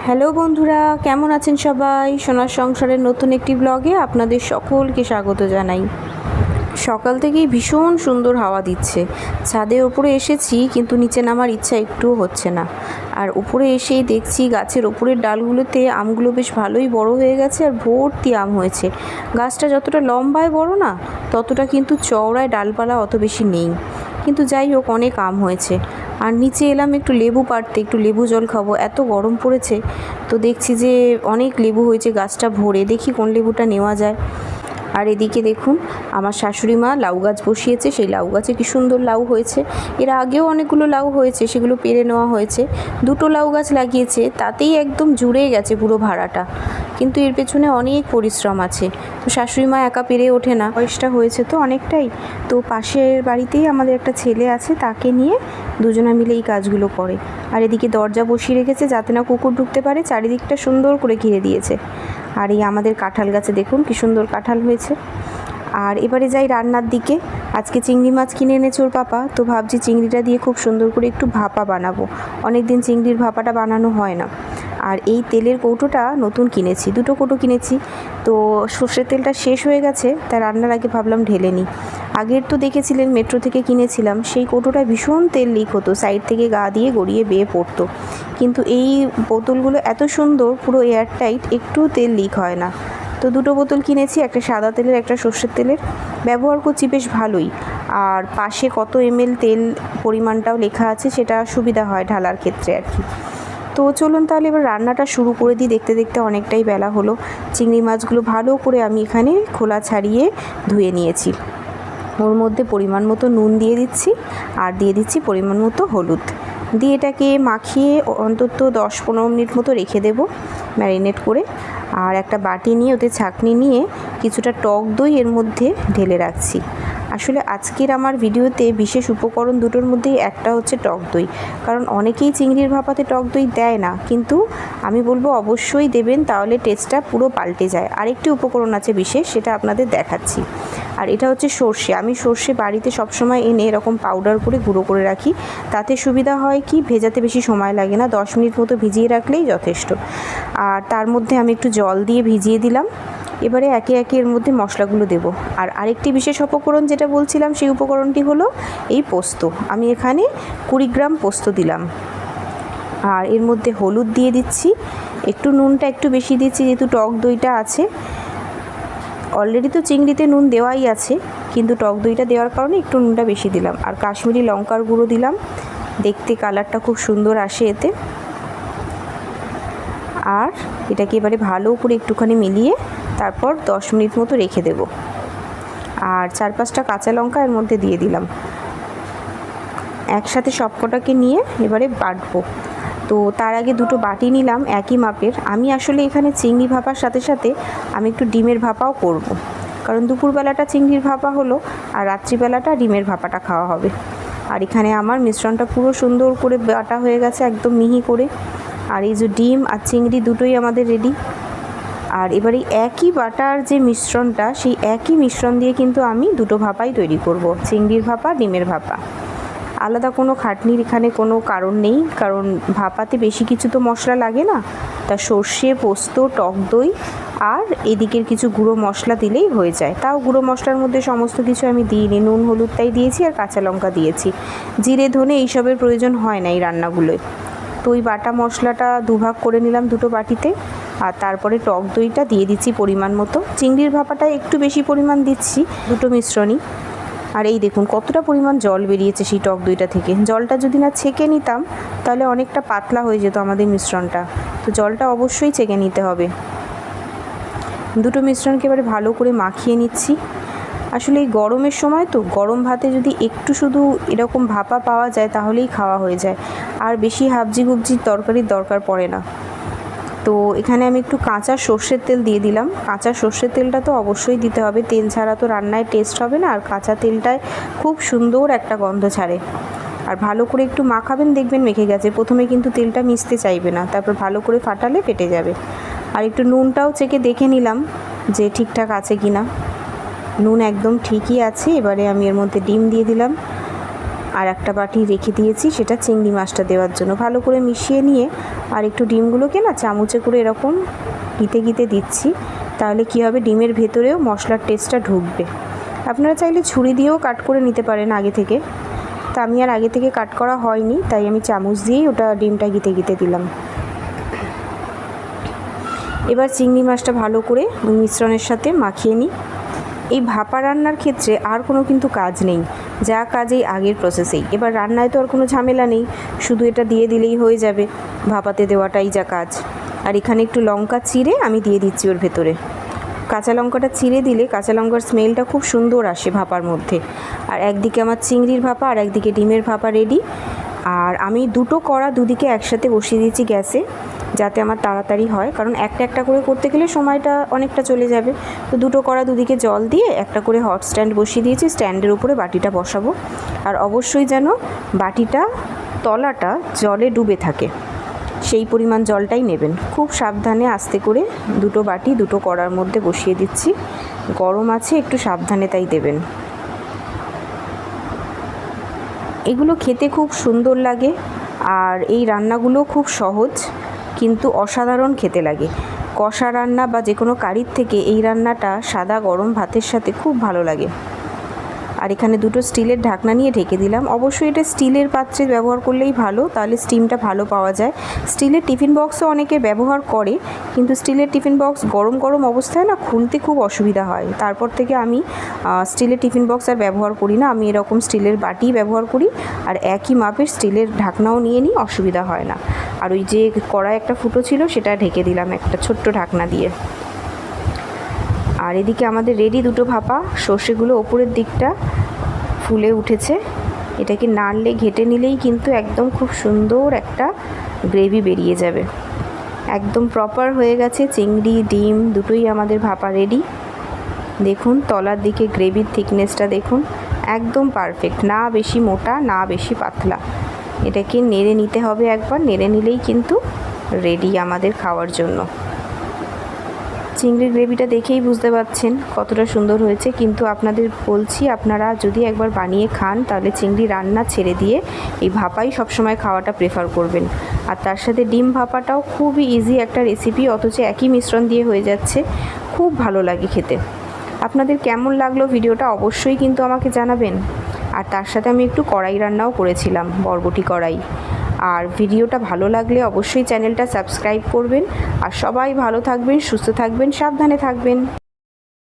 Hello বন্ধুরা, কেমন আছেন সবাই? সোনার সংসারের নতুন একটি ব্লগে আপনাদের সকলকে স্বাগত জানাই। সকাল থেকেই ভীষণ সুন্দর হাওয়া দিচ্ছে। ছাদের ওপরে এসেছি, কিন্তু নিচে নামার ইচ্ছা একটুও হচ্ছে না। আর উপরে এসেই দেখছি গাছের ওপরের ডালগুলোতে আমগুলো বেশ ভালোই বড় হয়ে গেছে আর ভর্তি আম হয়েছে। গাছটা যতটা লম্বায় বড় না, ততটা কিন্তু চওড়ায় ডালপালা অত বেশি নেই। কিন্তু যাই হোক, অনেক আম হয়েছে। আর নিচে এলাম একটু লেবু পাড়তে, একটু লেবু জল খাবো, এত গরম পড়েছে। তো দেখছি যে অনেক লেবু হয়েছে গাছটা ভরে, দেখি কোন লেবুটা নেওয়া যায়। আর এদিকে দেখুন, আমার শাশুড়ি মা লাউ গাছ বসিয়েছে। সেই লাউ গাছে কি সুন্দর লাউ হয়েছে। এর আগেও অনেকগুলো লাউ হয়েছে, সেগুলো পেরে নেওয়া হয়েছে। দুটো লাউ গাছ লাগিয়েছে, তাতেই একদম জুড়ে গেছে পুরো ভাড়াটা। কিন্তু এর পেছনে অনেক পরিশ্রম আছে। তো শাশুড়ি মা একা পেরে ওঠে না, বয়সটা হয়েছে তো অনেকটাই। তো পাশের বাড়িতেই আমাদের একটা ছেলে আছে, তাকে নিয়ে দুজনা মিলে এই কাজগুলো করে। আর এদিকে দরজা বসিয়ে রেখেছে যাতে না কুকুর ঢুকতে পারে, চারিদিকটা সুন্দর করে ঘিরে দিয়েছে। আর এই আমাদের কাঁঠাল গাছে দেখুন কি সুন্দর কাঁঠাল হয়েছে। আর এবারে যাই রান্নার দিকে। আজকে চিংড়ি মাছ কিনে এনেছে ওর পাপা, তো ভাবছি চিংড়িটা দিয়ে খুব সুন্দর করে একটু ভাপা বানাবো। অনেক দিন চিংড়ির ভাপাটা বানানো হয় না। আর এই তেলের কৌটোটা নতুন কিনেছি, দুটো কৌটো কিনেছি। তো সর্ষের তেলটা শেষ হয়ে গেছে, তাই রান্নার আগে ভাবলাম ঢেলে নিই। আগের তো দেখেছিলেন মেট্রো থেকে কিনেছিলাম, সেই কৌটোটা ভীষণ তেল লিক হতো, সাইড থেকে গা দিয়ে গড়িয়ে বেয়ে পড়তো। কিন্তু এই বোতলগুলো এত সুন্দর, পুরো এয়ারটাইট, একটু তেল লিক হয় না। তো দুটো বোতল কিনেছি, একটা সাদা তেলের, একটা সর্ষের তেলের। ব্যবহার করছি বেশ ভালোই। আর পাশে কত ml তেল পরিমাণটাও লেখা আছে, সেটা সুবিধা হয় ঢালার ক্ষেত্রে আর কি। তো চলুন তাহলে এবার রান্নাটা শুরু করে দিই। দেখতে দেখতে অনেকটাই বেলা হলো। চিংড়ি মাছগুলো ভালো করে আমি এখানে খোলা ছাড়িয়ে ধুয়ে নিয়েছি। ওর মধ্যে পরিমাণ মতো নুন দিয়ে দিচ্ছি, আর দিয়ে দিচ্ছি পরিমাণ মতো হলুদ দিয়ে এটাকে মাখিয়ে অন্তত 10-15 মিনিট মতো রেখে দেব ম্যারিনেট করে। আর একটা বাটি নিয়ে ওতে ছাঁকনি নিয়ে কিছুটা টক দই এর মধ্যে ঢেলে রাখছি। আসলে আজকের আমার ভিডিওতে বিশেষ উপকরণ দুটোর মধ্যেই একটা হচ্ছে টক দই, কারণ অনেকেই চিংড়ির ভাপাতে টক দই দেয় না, কিন্তু আমি বলবো অবশ্যই দেবেন, তাহলে টেস্টটা পুরো পাল্টে যায়। আরেকটি উপকরণ আছে বিশেষ, সেটা আপনাদের দেখাচ্ছি। আর এটা হচ্ছে সর্ষে। আমি সর্ষে বাড়িতে সবসময় এনে এরকম পাউডার করে গুঁড়ো করে রাখি। তাতে সুবিধা হয় কি, ভেজাতে বেশি সময় লাগে না, 10 মিনিট মতো ভিজিয়ে রাখলেই যথেষ্ট। আর তার মধ্যে আমি একটু জল দিয়ে ভিজিয়ে দিলাম। এবারে একে একে এর মধ্যে মশলাগুলো দেব। আর আরেকটি বিশেষ উপকরণ যেটা বলছিলাম, সেই উপকরণটি হলো এই পোস্ত। আমি এখানে 20 গ্রাম পোস্ত দিলাম। আর এর মধ্যে হলুদ দিয়ে দিচ্ছি, একটু নুনটা একটু বেশি দিচ্ছি যেহেতু টক দইটা আছে। অলরেডি তো চিংড়িতে নুন দেওয়াই আছে, কিন্তু টক দইটা দেওয়ার কারণে একটু নুনটা বেশি দিলাম। আর কাশ্মীরি লঙ্কার গুঁড়ো দিলাম, দেখতে কালারটা খুব সুন্দর আসে এতে। আর এটাকে এবারে ভালো করে একটুখানি মিলিয়ে তারপর 10 মিনিট মতো রেখে দেব। আর 4-5টা কাঁচা লঙ্কা এর মধ্যে দিয়ে দিলাম। একসাথে সবকটাকে নিয়ে এবারে বাটবো। তো তার আগে দুটো বাটি নিলাম একই মাপের। আমি আসলে এখানে চিংড়ি ভাপার সাথে সাথে আমি একটু ডিমের ভাপাও করব, কারণ দুপুরবেলাটা চিংড়ির ভাপা হলো আর রাত্রিবেলাটা ডিমের ভাপাটা খাওয়া হবে। আর এখানে আমার মিশ্রণটা পুরো সুন্দর করে বাটা হয়ে গেছে, একদম মিহি করে। আর এই যে ডিম আর চিংড়ি দুটোই আমাদের রেডি। আর এবারে একই বাটার যে মিশ্রণটা, সেই একই মিশ্রণ দিয়ে কিন্তু আমি দুটো ভাপাই তৈরি করব, চিংড়ির ভাপা, ডিমের ভাপা। আলাদা কোনো খাটনির এখানে কোনো কারণ নেই, কারণ ভাপাতে বেশি কিছু তো মশলা লাগে না। তা সর্ষে, পোস্ত, টক দই আর এদিকের কিছু গুঁড়ো মশলা দিলেই হয়ে যায়। তাও গুঁড়ো মশলার মধ্যে সমস্ত কিছু আমি দিইনি, নুন হলুদটাই দিয়েছি আর কাঁচা লঙ্কা দিয়েছি। জিরে ধনে এইসবের প্রয়োজন হয় না এই রান্নাগুলোয়। তো ওই বাটা মশলাটা দুভাগ করে নিলাম দুটো বাটিতে। আর তারপরে টক দইটা দিয়ে দিচ্ছি পরিমাণ মতো। চিংড়ির ভাপাটা একটু বেশি পরিমাণ দিচ্ছি, দুটো মিশ্রণই। আর এই দেখুন কতটা পরিমাণ জল বেরিয়েছে সেই টক দইটা থেকে। জলটা যদি না ছেঁকে নিতাম তাহলে অনেকটা পাতলা হয়ে যেত আমাদের মিশ্রণটা। তো জলটা অবশ্যই ছেঁকে নিতে হবে। দুটো মিশ্রণকে এবারে ভালো করে মাখিয়ে নিচ্ছি। আসলে এই গরমের সময় তো গরম ভাতে যদি একটু শুধু এরকম ভাপা পাওয়া যায় তাহলেই খাওয়া হয়ে যায়, আর বেশি হাবজি গুবজি তরকারির দরকার পড়ে না। তো এখানে আমি একটু কাঁচা সর্ষের তেল দিয়ে দিলাম। কাঁচা সর্ষের তেলটা তো অবশ্যই দিতে হবে, তেল ছাড়া তো রান্নায় টেস্ট হবে না। আর কাঁচা তেলটায় খুব সুন্দর একটা গন্ধ ছাড়ে। আর ভালো করে একটু মাখাবেন, দেখবেন মেখে গেছে। প্রথমে কিন্তু তেলটা মিশতে চাইবে না, তারপর ভালো করে ফাটালে ফেটে যাবে। আর একটু নুনটাও চেখে দেখে নিলাম যে ঠিকঠাক আছে কি না। নুন একদম ঠিকই আছে। এবারে আমি এর মধ্যে ডিম দিয়ে দিলাম। আর একটা বাটি রেখে দিয়েছি সেটা চিংড়ি মাছটা দেওয়ার জন্য। ভালো করে মিশিয়ে নিয়ে আর একটু ডিমগুলোকে না চামচে করে এরকম গিতে গিতে দিচ্ছি, তাহলে কী হবে, ডিমের ভেতরেও মশলার টেস্টটা ঢুকবে। আপনারা চাইলে ছুরি দিয়েও কাট করে নিতে পারেন আগে থেকে, তা আমি আর আগে থেকে কাট করা হয়নি, তাই আমি চামচ দিয়েই ওটা ডিমটা গিতে গিতে দিলাম। এবার চিংড়ি মাছটা ভালো করে মিশ্রণের সাথে মাখিয়ে নিই। এই ভাপা রান্নার ক্ষেত্রে আর কোনো কিন্তু কাজ নেই, যা কাজ এই আগের প্রসেসেই। এবার রান্নায় তো আর কোনো ঝামেলা নেই, শুধু এটা দিয়ে দিলেই হয়ে যাবে, ভাপাতে দেওয়াটাই যা কাজ। আর এখানে একটু লঙ্কা চিড়ে আমি দিয়ে দিচ্ছি ওর ভেতরে। কাঁচা লঙ্কাটা চিড়ে দিলে কাঁচা লঙ্কার স্মেলটা খুব সুন্দর আসে ভাপার মধ্যে। আর একদিকে আমার চিংড়ির ভাপা আর একদিকে ডিমের ভাপা রেডি। আর আমি দুটো কড়া দুদিকে একসাথে বসিয়ে দিয়েছি গ্যাসে, যাতে আমার তাড়াতাড়ি হয়, কারণ একটা একটা করে করতে গেলে সময়টা অনেকটা চলে যাবে। তো দুটো কড়া দুদিকে জল দিয়ে একটা করে হট স্ট্যান্ড বসিয়ে দিয়েছি, স্ট্যান্ডের উপরে বাটিটা বসাবো। আর অবশ্যই যেন বাটিটা তলাটা জলে ডুবে থাকে, সেই পরিমাণ জলটাই নেবেন। খুব সাবধানে আস্তে করে দুটো বাটি দুটো কড়ার মধ্যে বসিয়ে দিচ্ছি, গরম আছে একটু সাবধানে তাই দেবেন। এগুলো খেতে খুব সুন্দর লাগে, আর এই রান্নাগুলো খুব সহজ কিন্তু অসাধারণ খেতে লাগে। কষা রান্না বা যে কোনো কারির থেকে এই রান্নাটা সাদা গরম ভাতের সাথে খুব ভালো লাগে। আর এখানে দুটো স্টিলের ঢাকনা নিয়ে ঢেকে দিলাম। অবশ্যই এটা স্টিলের পাত্রে ব্যবহার করলেই ভালো, তাহলে স্টিমটা ভালো পাওয়া যায়। স্টিলের টিফিন বক্সও অনেকে ব্যবহার করে, কিন্তু স্টিলের টিফিন বক্স গরম গরম অবস্থায় না খুলতে খুব অসুবিধা হয়। তারপর থেকে আমি স্টিলের টিফিন বক্স আর ব্যবহার করি না, আমি এরকম স্টিলের বাটি ব্যবহার করি। আর একই মাপের স্টিলের ঢাকনাও নিয়ে নিই, অসুবিধা হয় না। আর ওই যে কড়ায় একটা ফুটো ছিল সেটা ঢেকে দিলাম একটা ছোট্ট ঢাকনা দিয়ে। আর এদিকে আমাদের রেডি দুটো ভাপা। সর্ষেগুলো ওপরের দিকটা ফুলে উঠেছে, এটাকে নাড়লে ঘেটে নিলেই কিন্তু একদম খুব সুন্দর একটা গ্রেভি বেরিয়ে যাবে। একদম প্রপার হয়ে গেছে, চিংড়ি ডিম দুটোই আমাদের ভাপা রেডি। দেখুন তলার দিকে গ্রেভির থিকনেসটা দেখুন, একদম পারফেক্ট, না বেশি মোটা না বেশি পাতলা। এটাকে নেড়ে নিতে হবে, একবার নেড়ে নিলেই কিন্তু রেডি আমাদের খাওয়ার জন্য। চিংড়ির গ্রেভিটা দেখেই বুঝতে পারছেন কতটা সুন্দর হয়েছে, কিন্তু আপনাদের বলছি আপনারা যদি একবার বানিয়ে খান তাহলে চিংড়ি রান্না ছেড়ে দিয়ে এই ভাপাই সবসময় খাওয়াটা প্রেফার করবেন। আর তার সাথে ডিম ভাপাটাও খুবই ইজি একটা রেসিপি, অথচ একই মিশ্রণ দিয়ে হয়ে যাচ্ছে, খুব ভালো লাগে খেতে। আপনাদের কেমন লাগলো ভিডিওটা অবশ্যই কিন্তু আমাকে জানাবেন। আর তার সাথে আমি একটু কড়াই রান্নাও করেছিলাম, বরবটি কড়াই। আর ভিডিওটা ভালো লাগলে অবশ্যই চ্যানেলটা সাবস্ক্রাইব করবেন। আর সবাই ভালো থাকবেন, সুস্থ থাকবেন, সাবধানে থাকবেন।